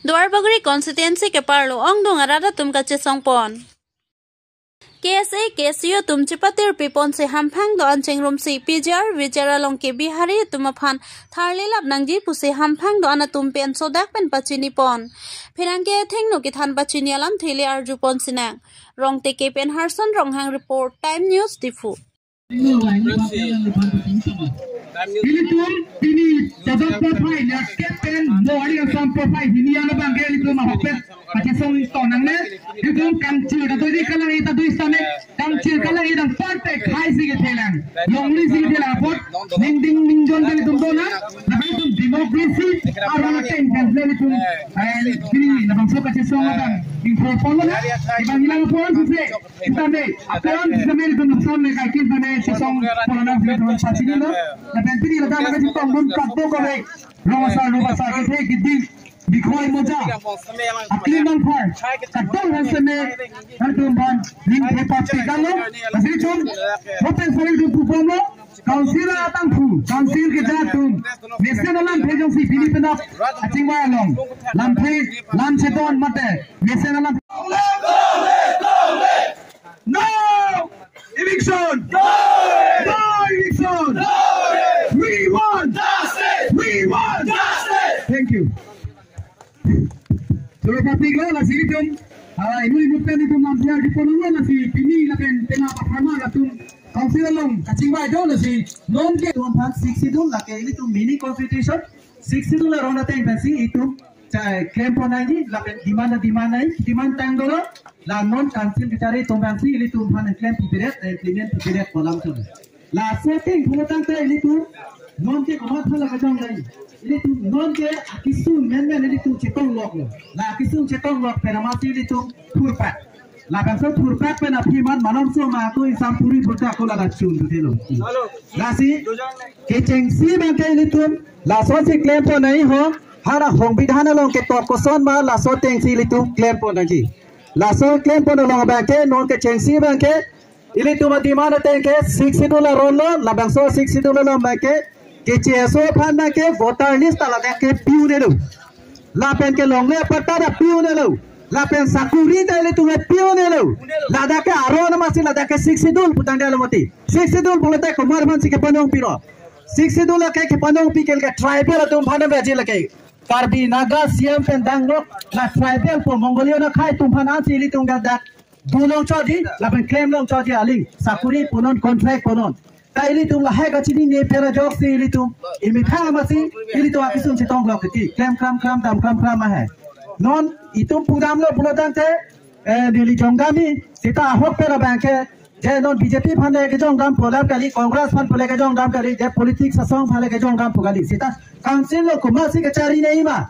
Dwarbagri constituency ke parlo ong dong arada tum kache songpon. KSA KSU tum chipatir pipon se hamphang do ancheng rum si PJR vichara long ke bihari tumaphan tharli lap nangji puse hamphang do ana tum pen sodak pen pachini pon. Phirang ke thengno ki than pachini alam thili arju pon sinang. Rong te ke pen harson rong hang report Time News Difu. Ilitum ini jabab profile ya captain body of some profile ini yang bang ke ilitum mahopet macam song tonang ne ilitum kancil atau di kalang itu tu istana kancil kalang itu perfect high sih ketelan longli sih ketelan pot ding ding ding jon ke ilitum dona tapi ilitum democracy orang ten kan ilitum ini nampak so macam song bang info follow na ibang ilang phone sih istana akan istana ilitum song ne kai kin bane song follow na ilitum pasti ni Pempiri lada lada kita mun kaddo kore Roma sa ke gidi dikhoi moja akli nang phar kaddo hasne hadum ban ning ke pati galo asli chon hotel sari du pupomo council atang fu council ke jatum national lam agency Filipina achingwa long lam phe lam cheton mate national lam no eviction no eviction We want justice. We want justice. Thank you. Solo public lo la silitum. Ini bukan itu mampu di ponong la si pini la pen tena pertama la tum council long kacingwa do la si non ke 160 la ke ini tum mini constitution 60 la ronda ten pensi itu claim ponangi la pen demand tangolo la non council bitare tum pensi ini tum han claim period implement period kolam tu. La setting pulang tu ini tu non ke komat pun lagi jang lagi. Ini tu non ke akisu men ini tu cetong lok lo. La akisu cetong lok peramati ini tu purpat. La bangsa purpat pen api manom so ma tu insam puri purta aku la cun tu telo. La si keceng si bangsa ini tu la so si claim pun nahi ho. Hara hong bidhana long ke top koson ma la so teng si ini tu claim pun lagi. La so claim pun long bangsa non ke ceng si bangsa Ili tu mati mana tengke 60 dolar rollo, labang so 60 dolar make, KCSO pan make voter list ala tengke piu ne lo, lapen ke longle pata da piu ne lo, lapen sakuri da ili tu me piu ne lo, lada ke aro na masih lada ke 60 dolar putang dia lo mati, 60 dolar boleh tak kumar man si ke panong piro, 60 dolar ke panong pi ke tribal tu mana beji lagi, Karbi Naga Siam pen dangro, la tribal po Mongolia na khai tu mana si ili tu ngada Dulong chodi, lapan claim long chodi aling, sakuri punon contract punon. Ta ili tu lahai kacini ne pera jok si ili tu, imitha masi ili tu akisum cetong blok kiti, claim kram mahai. Non itu pudam lo bulotang te, dili jonggami, sita ahok pera banke, je non BJP phane ke jonggam polam kali, Congress phan pole ke jonggam kali, je politics sasong phane ke jonggam pukali, sita council lo kumasi ke cari nei ma.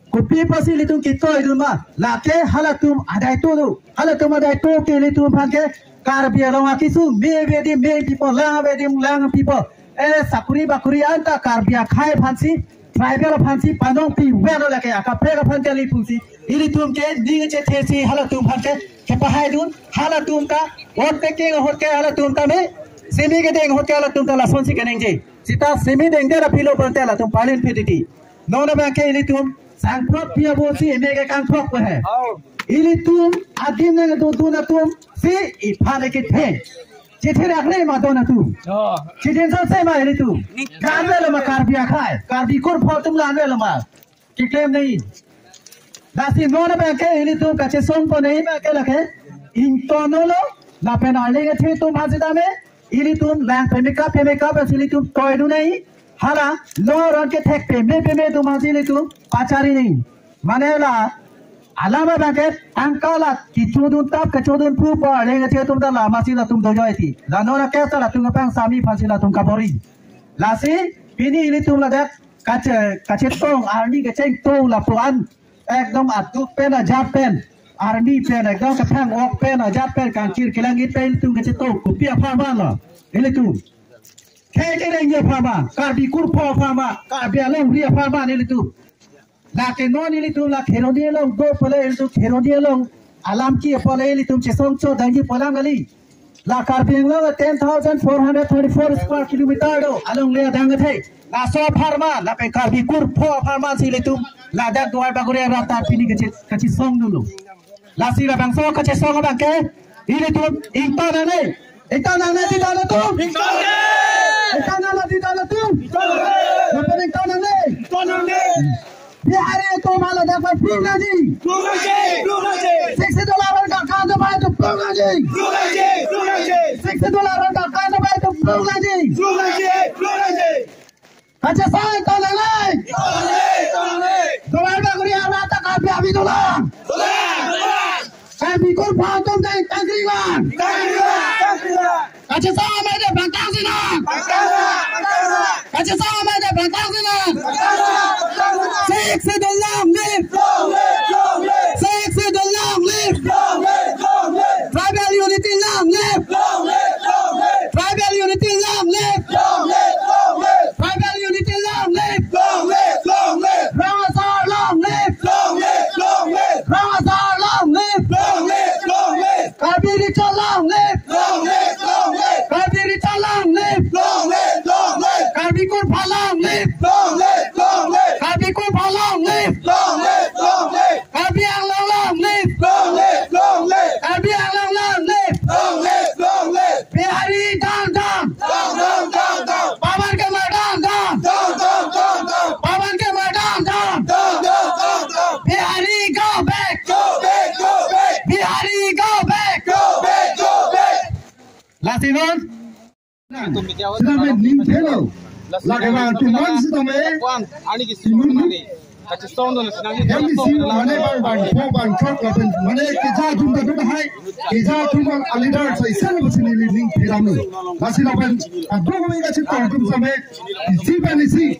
Kopi pasi litung kita itu mah, laki halatum ada itu ke litung pakai karbia long akisu me people lang people sakuri bakuri anta karbia khai phansi tribal phansi panong pi weno laki akapre phansi lipusi ilitung ke ding che thesi halatum pakai kepahai dun halatum ka hot ke halatum ka me semi ke deng hot ke halatum ka lasonsi ke nengje sita semi deng dera pilo pante halatum palin piditi nona ba ke ilitum Sangprop pia bosi emega kangprop है इली तुम आदिम ने दो ना तुम से इफाने के थे चिट्ठी रखने में दो ना तुम चिट्ठी से मैं इली तुम कांदे लमा कारबिया खाए कारबी कुर फल तुम लाने लमा कि क्लेम नहीं दासी नोन बैंके इली तुम कच्चे सोंग को नहीं बैंके लगे इंटोनोलो लापेन आले के थे तुम हाजिदा में इली तुम लैंग पेमेका बस इली तुम टॉयडू नहीं हाला लोर के थेक पे तुम हाजिले तुम आचारी नहीं मानेला alama banget angkala kicudun tap kecudun pupa lenga tia tum dala masila tum dojoiti la nona kesa la tum pang sami fasila tum kabori la si ini ini tum la dak kace tong arni ke ceng tong la puan ekdom atuk pen ajap pen arni pen ekdom ke pang ok pen ajap pen kancir kilangit pen tum kace tong kupia pama la ini tum keke lenga pama karbi kurpo pama karbi aleng ria pama ini tum La que no ni tu la que no ni long go pole el tu que no ni long alam ki pole el tu chesong cho dangi polang gali la Karbi lo 10,434 square kilometer do along le dang the la so pharma la pe Karbi kur pho pharma si le tum la da doi ba gore rata pini ke song dulu la si la bang so ke song bang ke ile tum ingta na ne di dalam tum ingta na di dalam tum la pe ingta na ne Bihar तो माला देखो प्रोग्राम जी $60 का कांड बाय तो प्रोग्राम जी $60 का कांड बाय तो प्रोग्राम जी अच्छा साइन तो ले तो बार बार आना तक आप अभी तो ला कभी कोई बात तो नहीं तकरीबन अच्छा साइन में दे बंटांग से ना अच्छा साइन में दे बंटांग से ना Six to the long live! Six to the long live! Tribal unity long live! Tribal unity long live! Tribal unity long live! Ramazar long live! Ramazar long live! Karbi Richa long live! Karbi Richa long live! Karbi Kurpa long live! Karbi Kurpa long live! Karbi Anglang long live! Karbi Anglang long live! Bihari down down! Pawan ke Madang down! Pawan ke Madang down! Bihari go back! Bihari go back! Latinon? Sudah main link hello. Lagawan tuman sudah main. Ani kisi mana? Kacau sound tu nasi nasi. Yang kisi mana bang bang truck lapan mana kerja jumpa tu dah. Kerja jumpa alidar saya sana bersini link hello. Masih lapan. Dua kali kacau tu sampai. Isi.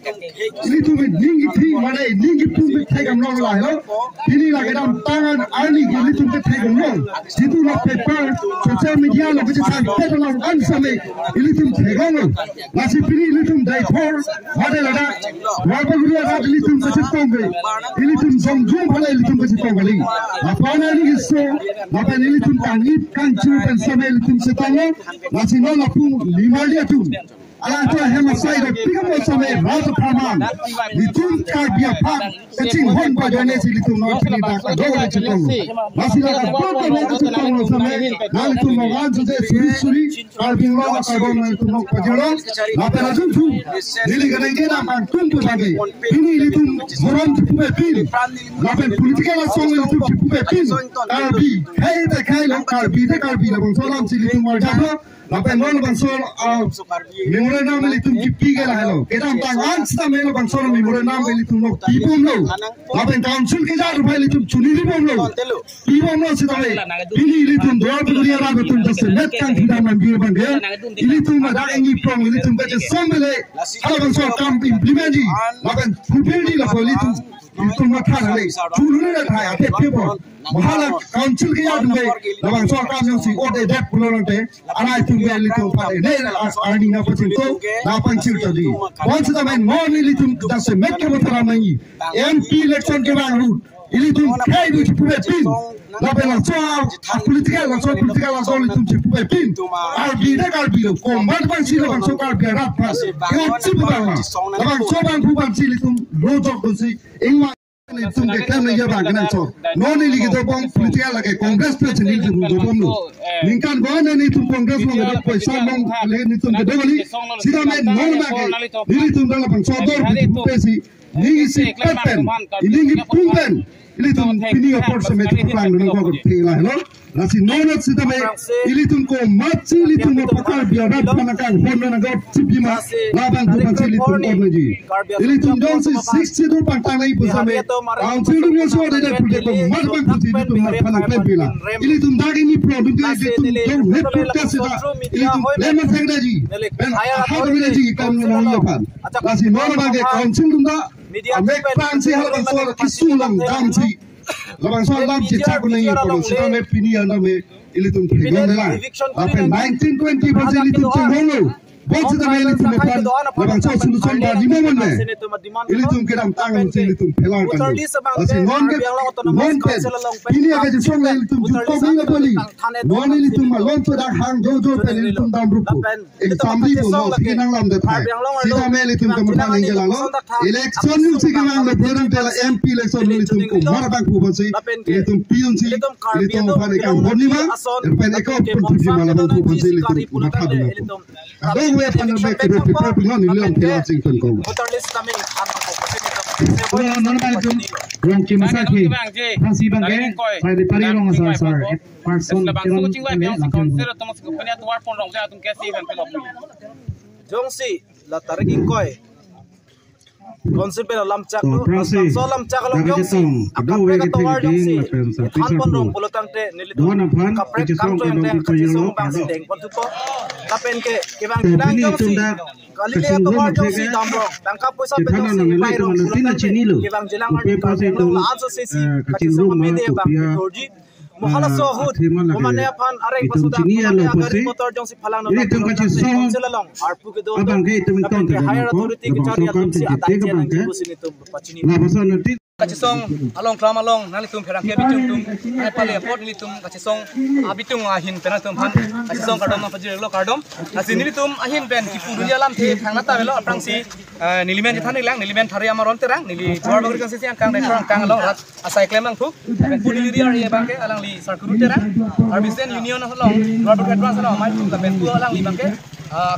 Ini tu main link itu mana link itu kita kamera lah hello. Ini lagi dalam tangan ani ini tu kita kamera. Situ nak paper social media lah kita sampai dalam kan sampai. Ini tu kamera. Masih pilih ini tu diaper. Ada lada. Walaupun dia ada ini tu kita kamera. Ini tu zoom pada ini tu kita kamera. Apa ni isu? Apa ni tu tangit kan cuba sampai ini tu kita kamera. Masih nak aku lima dia tu. Alah tu hema saya pikir sampai rasa paman. Itu Karbi apa? Kecil hon pada ni sih itu nak pilih dah. Dua kita masih nak apa nak kita kamera sampai. Lalu tu makan saja suri Karbi orang Karbi itu nak pajaran. Apa lagi tu? Ini kadang kadang makan tu lagi. Ini itu orang tu pun. Apa politik langsung itu pun. Karbi, hey dah Karbi lah bang. Soalan sih itu macam apa non bang soal memori nama itu kipi ke lah hello. Kita tangan kita memori bang soal memori nama itu nak pipom lo. Apa council kita rupai itu curi pipom lo. Pipom lo sedang ini itu dua puluh orang itu just net kan kita mampu bang dia. Ini tu macam ini prom ini tu macam sambil kalau bang soal kamp implement ji. Apa pupil di lah itu macam apa? Curi ni dah ada pipom. Mahala council ke yard में लबांग सोल काम yang si order that pulau nanti, anak itu beli itu pada ni earning apa cinta, dapat cinta di. Once kita main more ni itu dah semek ke betul ramai. MP election ke bang root, ini tu kayak itu pun pin. Dapat langsung politik langsung itu pun pin. Karbi lo, komat bang si labang so Karbi rapas. Kau cipu bang, labang so bang bukan si itu rojok tu si. Itu mereka ni jawab kan so. Non ini kita bang politik lagi Kongres presiden itu jawab lo. Lingkan bahan ini tu Kongres lo ada पैसा bang lagi itu kita beli. Sida main non lagi. Ini tu dalam bang so dor pesi. Ini si kapten. Ini pumpen. Ini tu ini opor semet pulang dengan kau kerja lah. Nasi nonat sida main. Ini tu kau mati ini tu mau pakar biar mana kan. Mana kau cipi mas. Labang tu macam ini tu kau naji. Ini tu dong si 60 tu pantang lagi pun sampai. Council tu masuk ada projek tu. Mat bang tu itu tu mana plan bila. Ini tu dah ini produk dia itu dong net projek sida. Ini tu lemah sang naji. Dan apa tu naji kan mana apa. Nasi nonat bagi council tu dah. Amek plan si hal bang soal kisulang dam si. Labang soal dam si cak ni kalau sida me pini anda me. Ini tu pegang lah. Apa 1920 pasal itu cengol. Bos kita meli tu makan, lepas tu solusi bagi mana? Ini tu kita tangan ini tu pelan kan. Asyik non pen. Ini agak jauh lagi tu jumpa dengan beli. Non ini tu malon tu dah hang jauh pen ini tu dalam rupu. Family tu no kita nang lam depan. Kita meli tu kemudian ingin lalu. Election ni kita nang lepas tela MP election ni tu mana bang puan sih. Ini tu pion sih. Ini tu mana ikan boni mah. Lepas ekor pun tu mana bang puan sih itu macam tu. Abang we panel back to the people belong in Leon Washington Kong. Normal tu. Rong kim sakhi. Pasi bangke. Pai pari rong sar. Person Bang kucing we biang si konser tu masuk punya tu war pon rong saya tu kesi kan pelop. Jongsi la tariging koy. Konser pe lam chak tu so lam chak long jongsi akan pe ka tawar jongsi han pon rong polotang te nilitu kapre kam to yang te kasong bang si deng pon tu ko kapen ke bang dang jongsi kali le tawar jongsi damro tangkap poisa pe jongsi pai rong ke bang jelang ar la anso sesi kasong me de bang thorji Mahala sohud, umane apan arek pasuda, umane agari motor jong si phalang na jong selalong, arpu ke do, tapi ke higher authority ke cari atum si atai jen ang jibusin itu pacini. Kachisong along klam along nalitum perang ke bitung tum, ane pale port nilitum kachisong abitung ahin penatum han, kachisong kardom na pajir lo kardom, nasi nilitum ahin pen kipu dunia lam the thang nata velo aprang si nilimen jithan nilang nilimen thari amaron terang nili juar bagri kan si ang kang rekor kang along rat asai claim lang thu, pen nili dia ria bangke alang li sarkuru terang, arbisen union along juar bagri advance along mai tum pen tu alang li bangke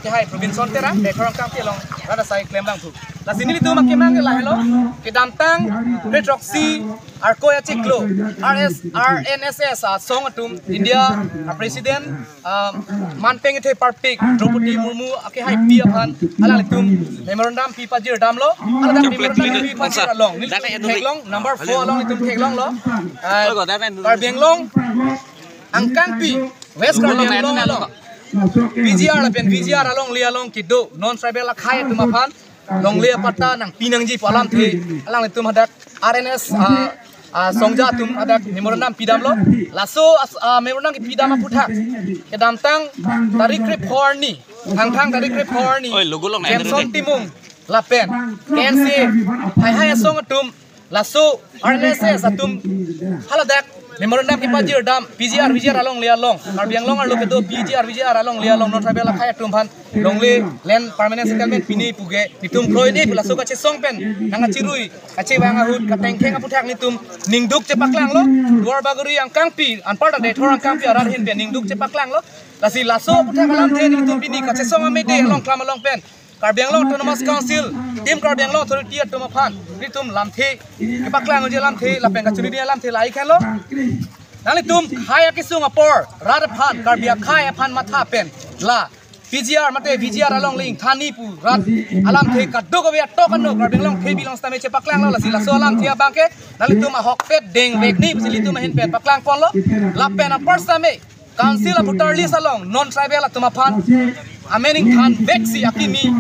ke hai province terang rekor kang ti along rat asai claim lang thu. Nasi nilitum makemang ke lahelo ke damtang Retroxy, Arkoya Chiklo, RNSS, Song Atum, India, President, Manpeng Ite Parpik, Draupadi Murmu, Akehai Piapan, Alalitum, Memorandum Pipajir Damlo, Aladam Memorandum Pipajir along, Teglong, number 4 along Itum Teglong Lo, Karbianglong, Angkangpi, West Karbianglong along, VGR Lapen, VGR along Lialong Kido, non-tribal Akai Tumapan, Long Lia Pata, Nang Pinang Ji Palam Te, Alang Itum Hadak, RNS Songja tum ada memorandum pidam lo laso memorandum pidam puthak kedam tang tarik report ni thang tarik report ni Jameson Timung lapen KNC hai song tum laso RNS atum haladak memorandum pipajir dam PGR VGR along lia long karbiang long alo kedo PGR VGR along lia long non tribal khai tum phan longle land permanent settlement pini puge nitum kroi ni laso ka chesong pen nanga chirui kache wanga hut ka tengkheng aputhak nitum ningduk chepaklang lo luar baguri ang kangpi anparta de thorang kangpi arar hin pen ningduk chepaklang lo lasi laso aputhak alam the nitum pini ka chesong amede along klam along pen Karbiang Long Autonomous Council, Tim Karbiang Long Authority at Tumapan, Nitum Lamte, Kepaklang Lamte, Lapenga Churi Lamte Laikan Lo, Nalitum, Hayakisung Apor, Radapan, Karbia Kai upon Matapen, La, VGR Mate, VGR along Link, Tanipu, Rad, Alamte, Kadogovia, Tokano, Karbiang Long, Kaby Long Stame, Paklang, Lasila Solam, Tia Banke, Nalitum a Hokpet, Ding, Vegni, Silitum Hinpet, Paklang Polo, Lapen, a Persame, Council of Putarlis along, non-tribal at Tumapan. Amening than vexi akini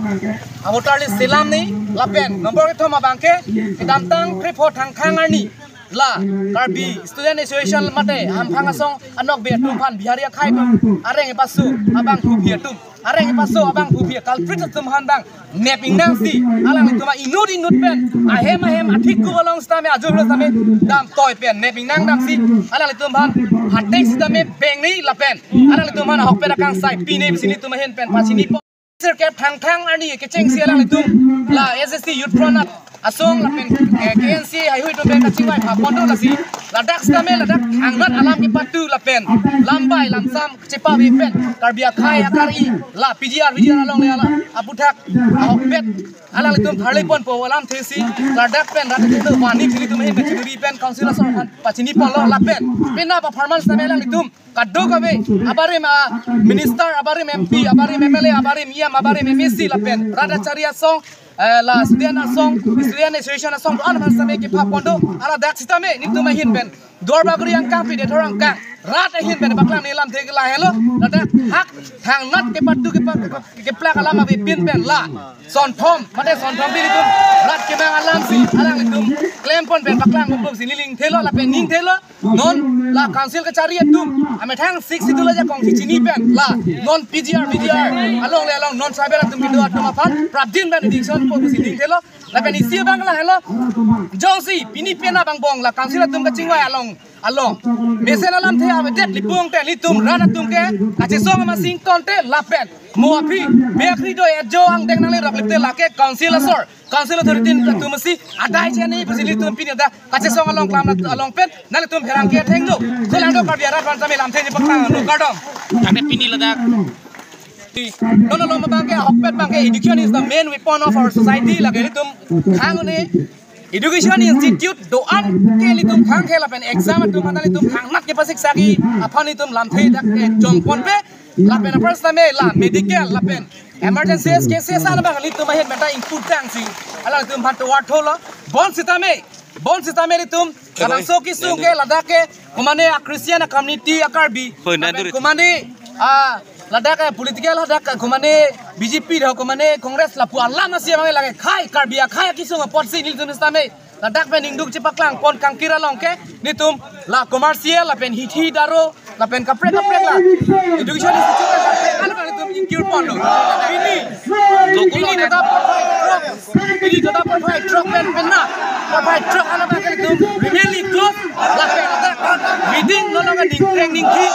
awotarli selam ni lapen nomor itu ma bangke kedantang report thang khangani la karbi student association mate ham phangasong anok be tumpan biharia khai tum areng pasu abang phupia tum areng pasu abang phupia culprit tum han bang mapping nang si alang tuma inut pen ahem athik ku along stame ajur stame dam toy pen mapping nang dam si alang tum han hatek stame beng ni lapen alang tum han hok pe kang sai pine bisini tum hen pen pasini sir cap thang ani ke cheng si alang tum la SSC youth front asong lapen KNC ai hui to ben kachingwai pha pondo lasi ladak stame ladak angrat alam ki patu lapen lambai lamsam cepa bi pen karbia khai akari la PGR along le ala aputhak ahopet alang tum tharle pon po alam thesi ladak pen ladak to wani thili tum he kachuri pen council asong pachini pon lo lapen pena performance stame alang tum kaddo kabe abare ma minister abare MP abare MLA abare miam abare MSC lapen rada charia song la student song student association song an man same ki pha pondo ala dak sistame ni tu mahin pen dor bagri ang kang pi de thorang kang rat ahin ben baklang ni lam the la hello lada hak thang nat ke patu ke plak alam abi pin ben la son thom mate son thom bi tum rat ke bang alam si alang tum claim pon ben baklang bum si liling thelo la pen ning thelo non la council ka chari tum ame thang 6 tu la ja kong chini pen la non PGR along le along non tribal tum bidu atma phat prabdin ben addiction po si ning thelo la pen isi bang la hello josi pini pena bang bong la council tum ka chingwai along mesen alam the ave det lipung te litum rana tum ke ache song ma sing ton te lapen mo api bekri do ejo ang deng nang le rak lipte la ke council authority tum si adai che nei pusili tum pin da ache song along klam along pen nang tum herang ke theng do kolang do ka biara ban same lam the ni pakang no kadom ame pini la da no bang ke hokpet bang ke education is the main weapon of our society la ke tum hangone Education Institute doan ke litum khang khela pen exam tum handali tum khang nat ke pasik sagi aphani tum lam thei dak ke jong pon pe la pen first time la medical la pen emergency cases ana ba litum he meta input tang si ala tum phat war thola bon sitame litum kanang so ki sung ke ladak ke kumane a Christian community akarbi kumane ladak political ladak kumane BJP dah kumane Congress la pu Allah masih mangai lagi khai karbia khai kisung pot si nil tum stame ladak pen induk cipaklang pon kangkira long ke nitum la commercial la pen hithi daro la pen kaprek la education institute la pen ala nitum incur pon lo ini kita pot truck pen na pot truck ala ba ke nitum really close la pen reading no longer ding ki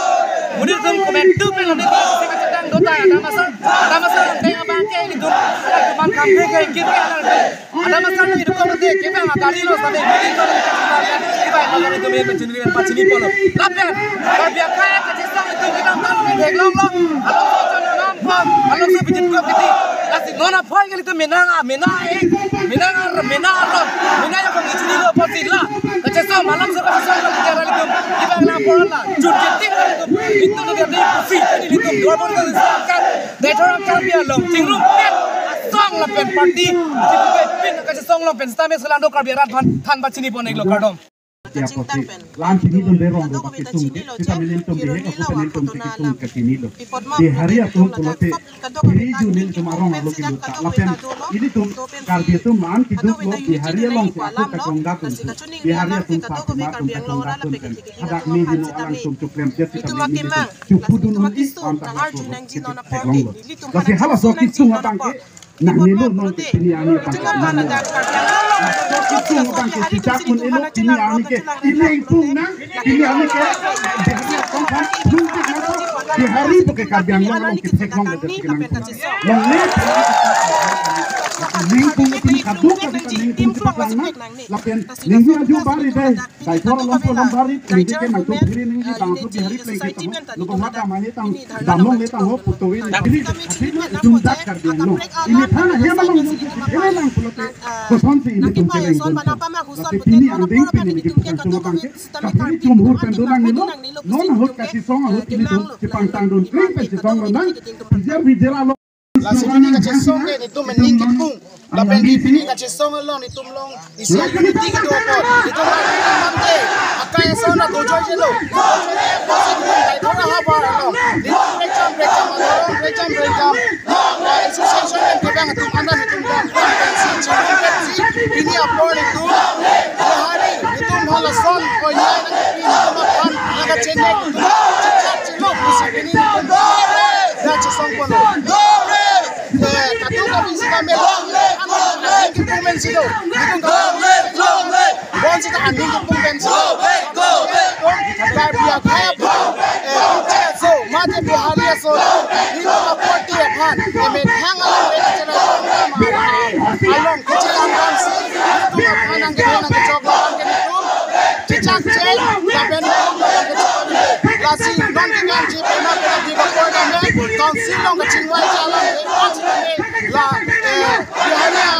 mudir tum comment tu pen ni sedang dota ada masalah tengah bangke itu teman kampe ke kiri ada masalah itu kau berarti kita ngakali lo sampai ini kalau kita kalau itu mereka cenderung pacini polo lapen kalau dia kaya kecil itu kita tahu ke long kalau so bikin kau kiti kasih nona poin kali itu menang yang kau icini lo posila kecil malam so kecil kalau kita kali itu kita lapor lah cuci itu dia posisi itu dua orang kan Detorang karbia long tingrum pen song la pen party jibu pin ka song long pen stame selando karbia rat than bachini pon eglo kardom lam sini dum berong do ke tum kita menen tum be ko penen tum ke tum ke sini do di hari atum pulote ini junin tumarong lo ki luta la pen ini tum karbia tum man ki du lo di hari long se aku ka kongga tum di hari atum pa ma tum ka kongga tum pen ada mi dino alang tum cuklem je kita menen cukudun on is on ta kasi hala so ki tum abang ke na nilo non ini ani pa kita abang ke kita kun elo ini ani ke ini tung nang ini ani ke di hari pakai karbiang long kita sekong de long ne lingkung ini kaduk kita lingkung kita lang lapen lingkung aju bari deh kai thora long bari ini ke nang tu diri ning bang tu di hari play kita lu mata mani tang damong le tang ho putoi ini jundak karbiang long ini thana he malong ini lang pulote ko sonti ini tum ke ini andeng pini ni kita tum bangke tapi jumhur pendulang nilo non hot kasi song hot ini tum cipang tangdun kring pe song nang bijara lo la sini ka chesong ke itu mening kipung la pendi pini ka chesong long itu long isi unity ke do ko itu mante akai sona dojo jelo dai thora ha ba long itu break jam la association en ke bang tu anda itu ini apa itu hari itu malah son ko ya itu makan naga chenne chelo ini dah chesong ko katu kami sikame angin kumen sido bon sita angin kumen sido kaya biar kaya so mate biharia so ini apoti aphan eme hangalan beta chana along kecilan kamsi itu aphan angin hena kecoklat angin itu cicak cel kapen lasi non dengan ji pema pena di bawah kami council long kecingwai jalan la biharia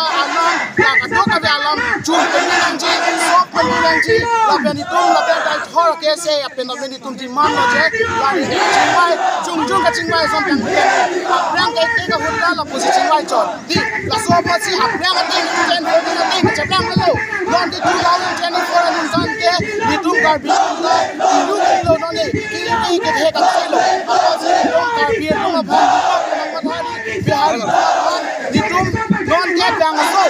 alam la katu kami alam cuma pemenang ji sok pemenang ji la penitum la pentai thor kese apena penitum di mana je la kecingwai jung kecingwai sampai aprang kete ka hutta la posisi cingwai chot di la sopa si aprang kete ten hodi na ting ceplang lo non di 2024 insan ke ditum karbi ilu kilo noni kini ke kan silo apa sih dong karbi dong apa matahari bihari ditum non ke bangaso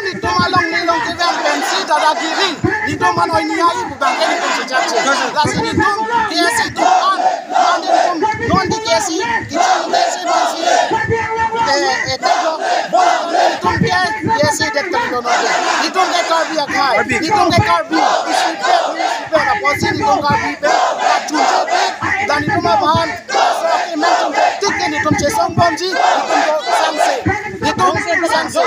ditum along nilong ke bang pensi tada kiri ditum manoi niai bukan ke ditum sejace lasi ditum kiasi tuan ditum non di kiasi ditum pensi etego ditum kiasi dekat noni ditum ke karbi akai ditum ke karbi isipe apa sih ditum karbi pe tunjuk dan ditum bahan mentum tiket ditum cesong bonji ditum sanse ditum sanse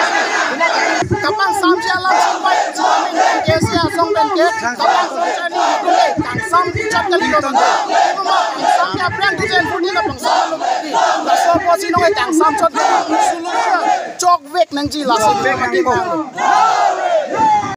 kapang samji alam sampai jamin kesi asong benke kapang samjani ditum kang sam chat kali ditum ditum samnya brand design pun ni kapang sam lo di la so posi no kang sam chat sulu chok vek nang ji la so